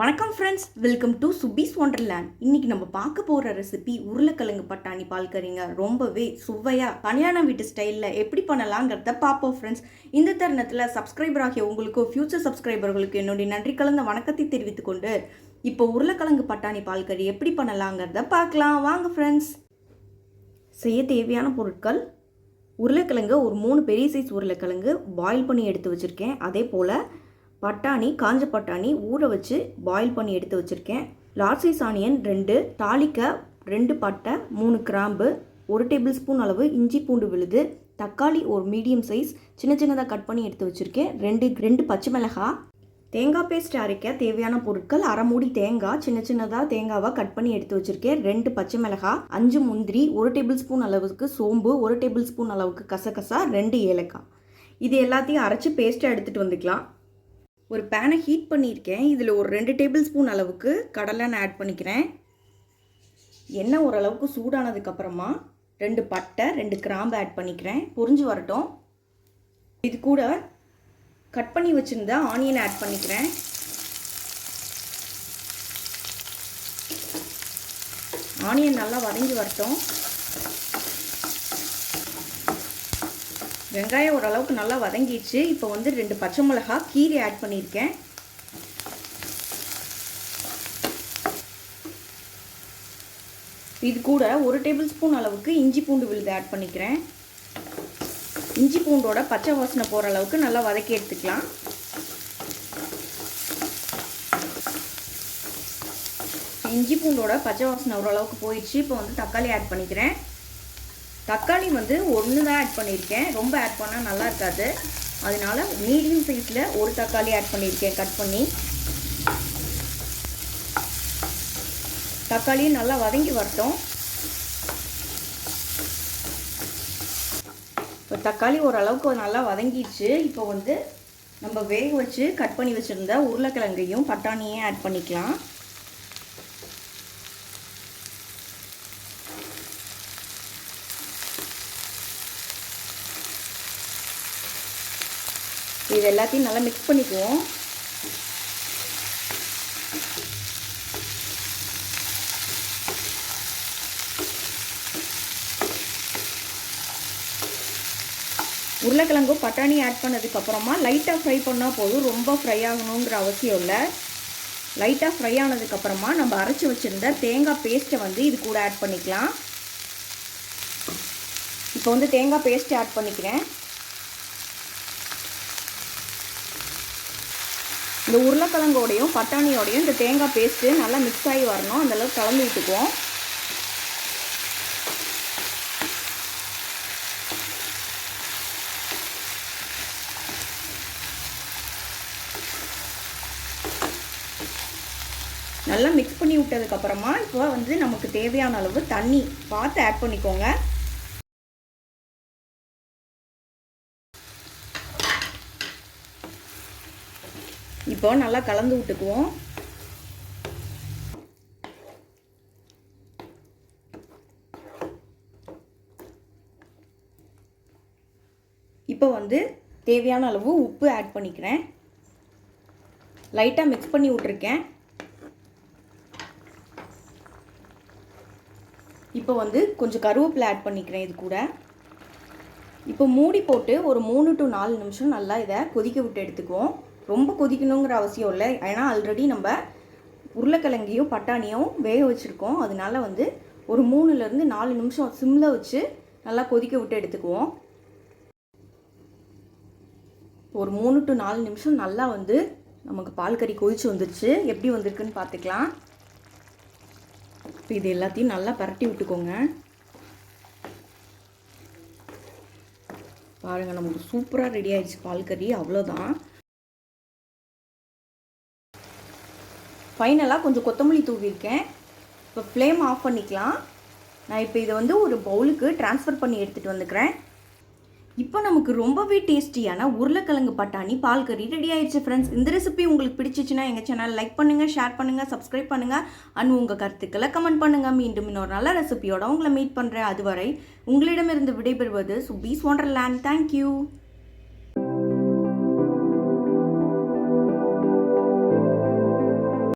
வணக்கம் friends, welcome to சுபீஸ் wonderland. இன்னைக்கு நம்ம பார்க்க போகிற ரெசிபி உருளைக்கிழங்கு பட்டாணி பால் கறிங்க. ரொம்பவே சுவையாக கல்யாண வீட்டு ஸ்டைலில் எப்படி பண்ணலாங்கிறத பார்ப்போம் ஃப்ரெண்ட்ஸ். இந்த தருணத்தில் சப்ஸ்கிரைபர் ஆகிய உங்களுக்கு, ஃபியூச்சர் சப்ஸ்கிரைபர்களுக்கு என்னுடைய நன்றி கலந்த வணக்கத்தை தெரிவித்துக்கொண்டு இப்போ உருளைக்கிழங்கு பட்டாணி பால் கறி எப்படி பண்ணலாங்கிறத பார்க்கலாம் வாங்க ஃப்ரெண்ட்ஸ். செய்ய தேவையான பொருட்கள்: உருளைக்கிழங்கு ஒரு 3 பெரிய சைஸ் உருளைக்கிழங்கு பாயில் பண்ணி எடுத்து வச்சுருக்கேன். அதே போல் பட்டாணி, காஞ்ச பட்டாணி ஊற வச்சு பாயில் பண்ணி எடுத்து வச்சுருக்கேன். லார்ஜ் சைஸ் ஆனியன் 2, தாளிக்க 2 பட்டை, 3 கிராம்பு, 1 டேபிள் ஸ்பூன் அளவு இஞ்சி பூண்டு விழுது, தக்காளி ஒரு மீடியம் சைஸ் சின்ன சின்னதாக கட் பண்ணி எடுத்து வச்சுருக்கேன். 2 பச்சை மிளகாய். தேங்காய் பேஸ்ட் அரைக்க தேவையான பொருட்கள்: அரை மூடி தேங்காய், சின்ன சின்னதாக தேங்காவை கட் பண்ணி எடுத்து வச்சுருக்கேன். 2 பச்சை மிளகாய், 5 முந்திரி, 1 டேபிள் ஸ்பூன் அளவுக்கு சோம்பு, 1 டேபிள் ஸ்பூன் அளவுக்கு கசகசா, 2 ஏலக்காய். இது எல்லாத்தையும் அரைச்சி பேஸ்ட்டாக எடுத்துகிட்டு வந்துக்கலாம். ஒரு பேனை ஹீட் பண்ணியிருக்கேன். இதில் ஒரு 2 டேபிள் ஸ்பூன் அளவுக்கு கடலெண்ணெய் ஆட் பண்ணிக்கிறேன். எண்ணெய் ஓரளவுக்கு சூடானதுக்கப்புறமா 2 பட்டை, 2 கிராம்பு ஆட் பண்ணிக்கிறேன். பொரிஞ்சு வரட்டும். இது கூட கட் பண்ணி வச்சுருந்த ஆனியன் ஆட் பண்ணிக்கிறேன். ஆனியன் நல்லா வதங்கி வரட்டும். வெங்காயம் ஓரளவுக்கு நல்லா வதங்கிடுச்சு. இப்போ 2 பச்சை மிளகாய் கீரை ஆட் பண்ணியிருக்கேன். இது கூட 1 டேபிள் ஸ்பூன் அளவுக்கு இஞ்சி பூண்டு விழுது ஆட் பண்ணிக்கிறேன். இஞ்சி பூண்டோட பச்சை வாசனை போகிற அளவுக்கு நல்லா வதக்கி எடுத்துக்கலாம். இஞ்சி பூண்டோட பச்சை வாசனை ஓரளவுக்கு போயிடுச்சு. இப்போ தக்காளி ஆட் பண்ணிக்கிறேன். தக்காளி 1 தான் ஆட் பண்ணியிருக்கேன். ரொம்ப ஆட் பண்ணால் நல்லா இருக்காது. அதனால மீடியம் சைஸில் ஒரு தக்காளி ஆட் பண்ணியிருக்கேன் கட் பண்ணி. தக்காளியும் நல்லா வதங்கி வரட்டும். இப்போ தக்காளி ஓரளவுக்கு நல்லா வதங்கிடுச்சு. இப்போ நம்ம வேக வச்சு கட் பண்ணி வச்சுருந்த உருளைக்கிழங்கையும் பட்டாணியையும் ஆட் பண்ணிக்கலாம். இது எல்லாத்தையும் நல்லா மிக்ஸ் பண்ணிக்குவோம். உருளைக்கிழங்கு பட்டாணி ஆட் பண்ணதுக்கப்புறமா லைட்டாக ஃப்ரை பண்ணால் போதும். ரொம்ப ஃப்ரை ஆகணுங்கிற அவசியம் இல்லை. லைட்டாக ஃப்ரை ஆனதுக்கப்புறமா நம்ம அரைச்சி வச்சுருந்த தேங்காய் பேஸ்ட்டை இது கூட ஆட் பண்ணிக்கலாம். இப்போ தேங்காய் பேஸ்ட்டை ஆட் பண்ணிக்கிறேன். இந்த உருளைக்கிழங்கோடையும் பட்டாணியோடையும் இந்த தேங்காய் பேஸ்ட்டு நல்லா மிக்ஸ் ஆகி வரணும். அந்தளவுக்கு கலந்து விட்டுக்குவோம். நல்லா மிக்ஸ் பண்ணி விட்டதுக்கப்புறமா இப்போ நமக்கு தேவையான அளவு தண்ணி பார்த்து ஆட் பண்ணிக்கோங்க. இப்போ நல்லா கலந்து விட்டுக்குவோம். இப்போ தேவையான அளவு உப்பு ஆட் பண்ணிக்கிறேன். லைட்டாக மிக்ஸ் பண்ணி விட்டுருக்கேன். இப்போ கொஞ்சம் கருவேப்பிலை ஆட் பண்ணிக்கிறேன் இது கூட. இப்போ மூடி போட்டு ஒரு 3 to 4 நிமிஷம் நல்லா இதை கொதிக்க விட்டு எடுத்துக்குவோம். ரொம்ப கொதிக்கணுங்கிற அவசியம் இல்லை. ஏன்னா ஆல்ரெடி நம்ம உருளைக்கிழங்கையும் பட்டாணியும் வேக வச்சுருக்கோம். அதனால ஒரு 3 to 4 நிமிஷம் சிம்மில் வச்சு நல்லா கொதிக்க விட்டு எடுத்துக்குவோம். ஒரு 3 to 4 நிமிஷம் நல்லா நமக்கு பால் கறி கொதிச்சு வந்துருச்சு. எப்படி வந்திருக்குன்னு பார்த்துக்கலாம். இப்போ இது எல்லாத்தையும் நல்லா பரட்டி விட்டுக்கோங்க. பாருங்கள், நமக்கு சூப்பராக ரெடி ஆகிடுச்சு பால் கறி. அவ்வளோதான். ஃபைனலாக கொஞ்சம் கொத்தமல்லி தூவிருக்கேன். இப்போ ஃப்ளேம் ஆஃப் பண்ணிக்கலாம். நான் இப்போ இதை ஒரு பவுலுக்கு ட்ரான்ஸ்ஃபர் பண்ணி எடுத்துகிட்டு வந்துக்கிறேன். இப்போ நமக்கு ரொம்பவே டேஸ்டியான உருளைக்கிழங்கு பட்டாணி பால் கறி ரெடி ஆயிடுச்சு ஃப்ரெண்ட்ஸ். இந்த ரெசிபி உங்களுக்கு பிடிச்சிச்சுன்னா எங்கள் சேனல் லைக் பண்ணுங்கள், ஷேர் பண்ணுங்கள், சப்ஸ்கிரைப் பண்ணுங்கள் அண்ட் உங்கள் கருத்துக்களை கமெண்ட் பண்ணுங்கள். மீண்டும் இன்னொரு நல்ல ரெசிபியோட உங்களை மீட் பண்ணுறேன். அதுவரை உங்களிடமிருந்து விடைபெறுவது சுபீஸ் ஒண்டர்லேண்ட். தேங்க்யூ.